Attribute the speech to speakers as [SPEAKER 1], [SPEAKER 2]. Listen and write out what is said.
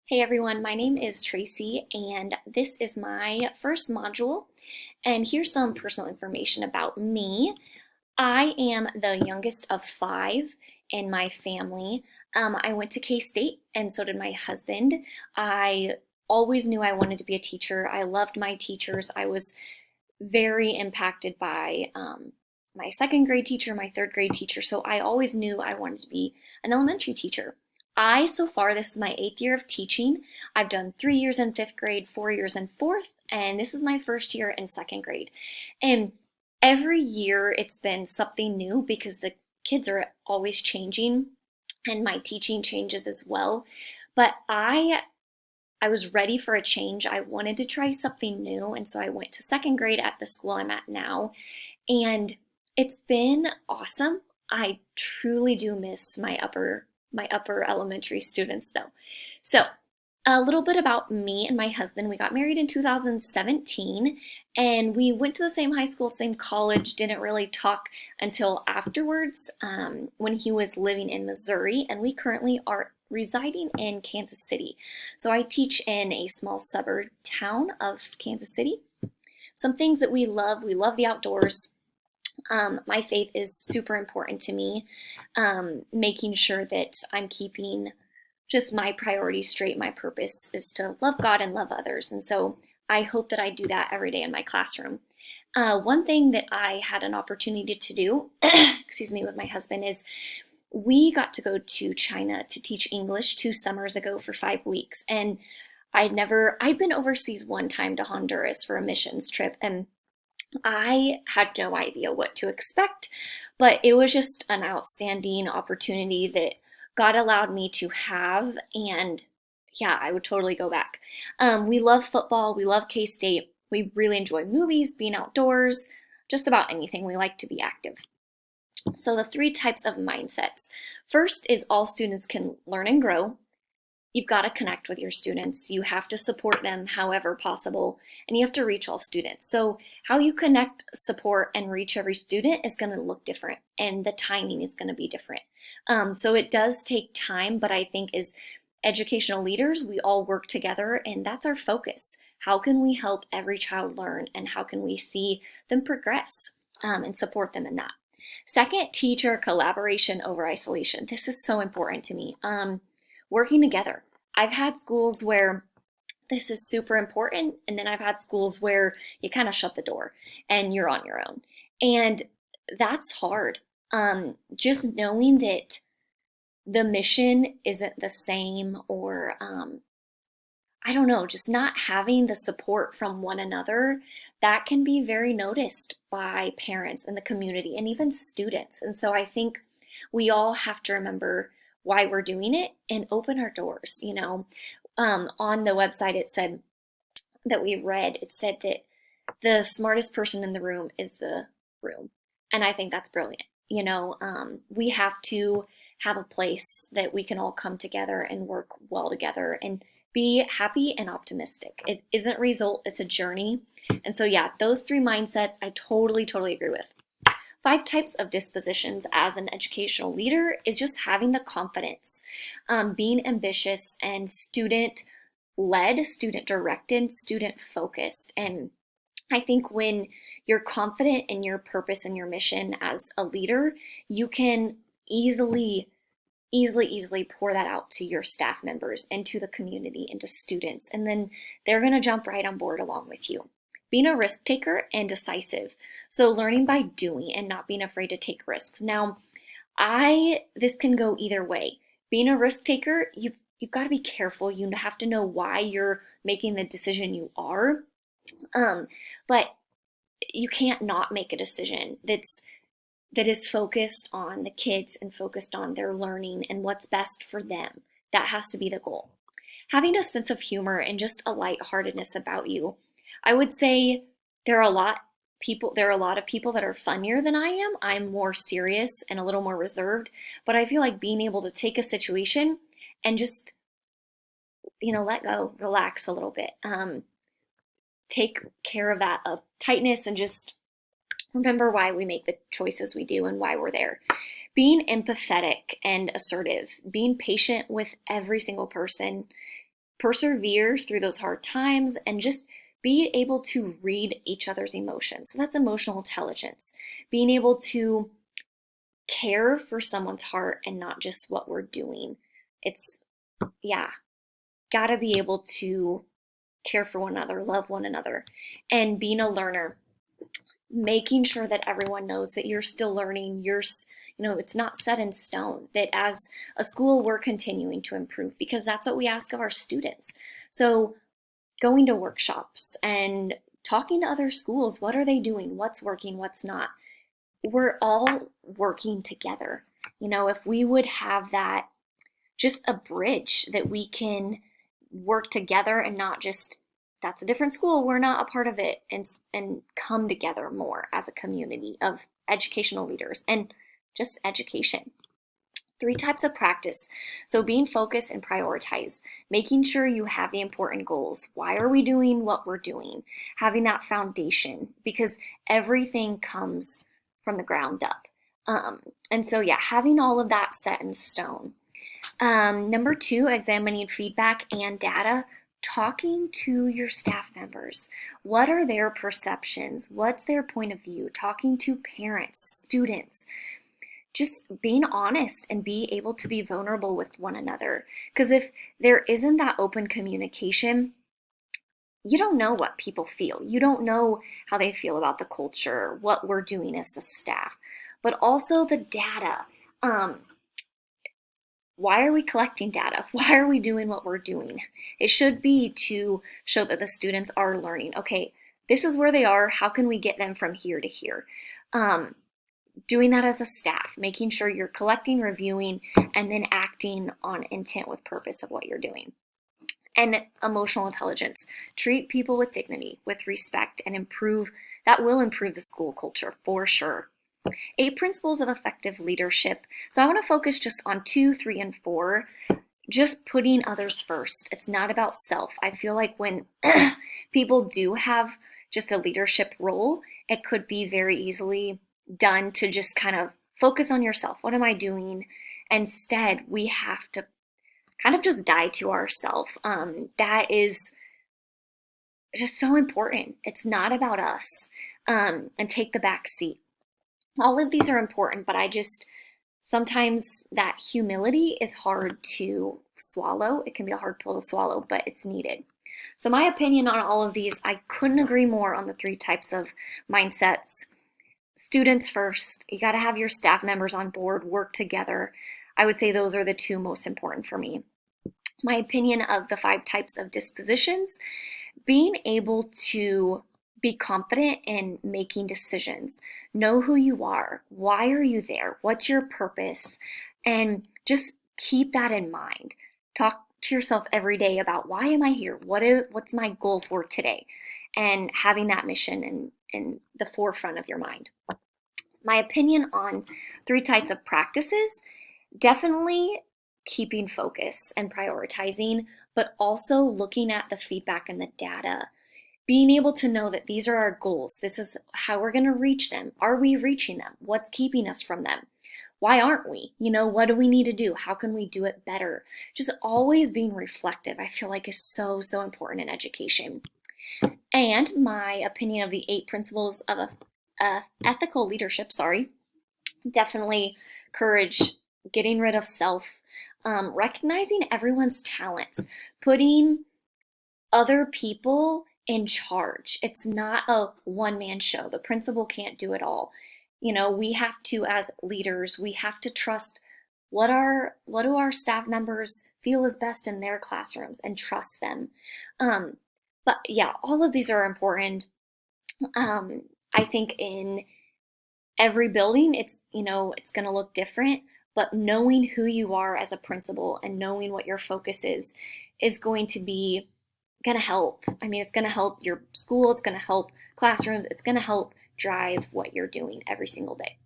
[SPEAKER 1] Hey everyone, my name is Tracy, and this is my first module. And here's some personal information about me. I am the youngest of five in my family. I went to K-State, and so did my husband. I always knew I wanted to be a teacher. I loved my teachers. I was very impacted by my second grade teacher, my third grade teacher. So I always knew I wanted to be an elementary teacher. So far, this is my 8th year of teaching. I've done 3 years in fifth grade, 4 years in fourth, and this is my first year in second grade. And every year it's been something new because the kids are always changing and my teaching changes as well. But I was ready for a change. I wanted to try something new, and so I went to second grade at the school I'm at now, and it's been awesome. I truly do miss my upper elementary students though. So, a little bit about me and my husband. We got married in 2017 and we went to the same high school, same college, didn't really talk until afterwards when he was living in Missouri, and we currently are residing in Kansas City. So I teach in a small suburb town of Kansas City. Some things that we love the outdoors. My faith is super important to me, making sure that I'm keeping just my priorities straight. My purpose is to love God and love others. And so I hope that I do that every day in my classroom. One thing that I had an opportunity to do, excuse me, with my husband is we got to go to China to teach English 2 summers ago for 5 weeks. And I'd been overseas one time to Honduras for a missions trip, and I had no idea what to expect, but it was just an outstanding opportunity that God allowed me to have. And yeah, I would totally go back. We love football, we love K State, we really enjoy movies, being outdoors, just about anything. We like to be active. So, the three types of mindsets. First is all students can learn and grow. You've got to connect with your students. You have to support them however possible, and you have to reach all students. So, how you connect, support, and reach every student is going to look different, and the timing is going to be different. So, it does take time, but I think as educational leaders, we all work together, and that's our focus. How can we help every child learn, and how can we see them progress and support them in that? Second, teacher collaboration over isolation. This is so important to me. Working together. I've had schools where this is super important, and then I've had schools where you kind of shut the door and you're on your own. And that's hard. Just knowing that the mission isn't the same, or I don't know, just not having the support from one another, that can be very noticed by parents and the community and even students. And so I think we all have to remember why we're doing it and open our doors. On the website, it said that we read, it said that the smartest person in the room is the room. And I think that's brilliant. We have to have a place that we can all come together and work well together and be happy and optimistic. It isn't result, it's a journey. And so, yeah, those three mindsets I totally, totally agree with. 5 types of dispositions as an educational leader is just having the confidence, being ambitious and student led, student directed, student focused. And I think when you're confident in your purpose and your mission as a leader, you can easily pour that out to your staff members and to the community and to students. And then they're going to jump right on board along with you. Being a risk taker and decisive. So learning by doing and not being afraid to take risks. Now, this can go either way. Being a risk taker, you've got to be careful. You have to know why you're making the decision you are. But you can't not make a decision that is focused on the kids and focused on their learning and what's best for them. That has to be the goal. Having a sense of humor and just a lightheartedness about you. I would say there are a lot of people that are funnier than I am. I'm more serious and a little more reserved, but I feel like being able to take a situation and just, let go, relax a little bit, take care of that tightness, and just remember why we make the choices we do and why we're there. Being empathetic and assertive, being patient with every single person. persevere through those hard times, and just be able to read each other's emotions. So that's emotional intelligence, being able to care for someone's heart and not just what we're doing. It's, yeah, gotta be able to care for one another, love one another, and being a learner, making sure that everyone knows that you're still learning. It's not set in stone, that as a school, we're continuing to improve because that's what we ask of our students. So going to workshops and talking to other schools, what are they doing? What's working? What's not? We're all working together. If we would have that, just a bridge that we can work together and not just, that's a different school, we're not a part of it, and come together more as a community of educational leaders and just education. 3 types of practice. So being focused and prioritize, making sure you have the important goals. Why are we doing what we're doing? Having that foundation, because everything comes from the ground up. And so, yeah, having all of that set in stone. Number 2, examining feedback and data, talking to your staff members. What are their perceptions? What's their point of view? Talking to parents, students, just being honest and be able to be vulnerable with one another. Because if there isn't that open communication, you don't know what people feel. You don't know how they feel about the culture, what we're doing as a staff, but also the data. Why are we collecting data? Why are we doing what we're doing? It should be to show that the students are learning. Okay, this is where they are. How can we get them from here to here? Doing that as a staff, making sure you're collecting, reviewing, and then acting on intent with purpose of what you're doing. And emotional intelligence, treat people with dignity, with respect, and that will improve the school culture for sure. 8 principles of effective leadership. So I want to focus just on 2, 3, and 4. Just putting others first. It's not about self. I feel like when people do have just a leadership role, it could be very easily done to just kind of focus on yourself. What am I doing? Instead, we have to kind of just die to ourself. That is just so important. It's not about us. And take the back seat. All of these are important, but sometimes that humility is hard to swallow. It can be a hard pill to swallow, but it's needed. So my opinion on all of these, I couldn't agree more on the 3 types of mindsets. Students first, you got to have your staff members on board, work together. I would say those are the 2 most important for me. My opinion of the 5 types of dispositions, being able to be confident in making decisions, know who you are, why are you there, what's your purpose, and just keep that in mind. Talk to yourself every day about, why am I here? What's my goal for today? And having that mission in the forefront of your mind. My opinion on 3 types of practices, definitely keeping focus and prioritizing, but also looking at the feedback and the data. Being able to know that these are our goals. This is how we're going to reach them. Are we reaching them? What's keeping us from them? Why aren't we? What do we need to do? How can we do it better? Just always being reflective, I feel like, is so, so important in education. And my opinion of the 8 principles of ethical leadership, definitely courage, getting rid of self, recognizing everyone's talents, putting other people in charge. It's not a one-man show. The principal can't do it all. We have to, as leaders, we have to trust what do our staff members feel is best in their classrooms, and trust them. But yeah, all of these are important. I think in every building, it's going to look different, but knowing who you are as a principal and knowing what your focus is going to help. I mean, it's going to help your school, it's going to help classrooms, it's going to help drive what you're doing every single day.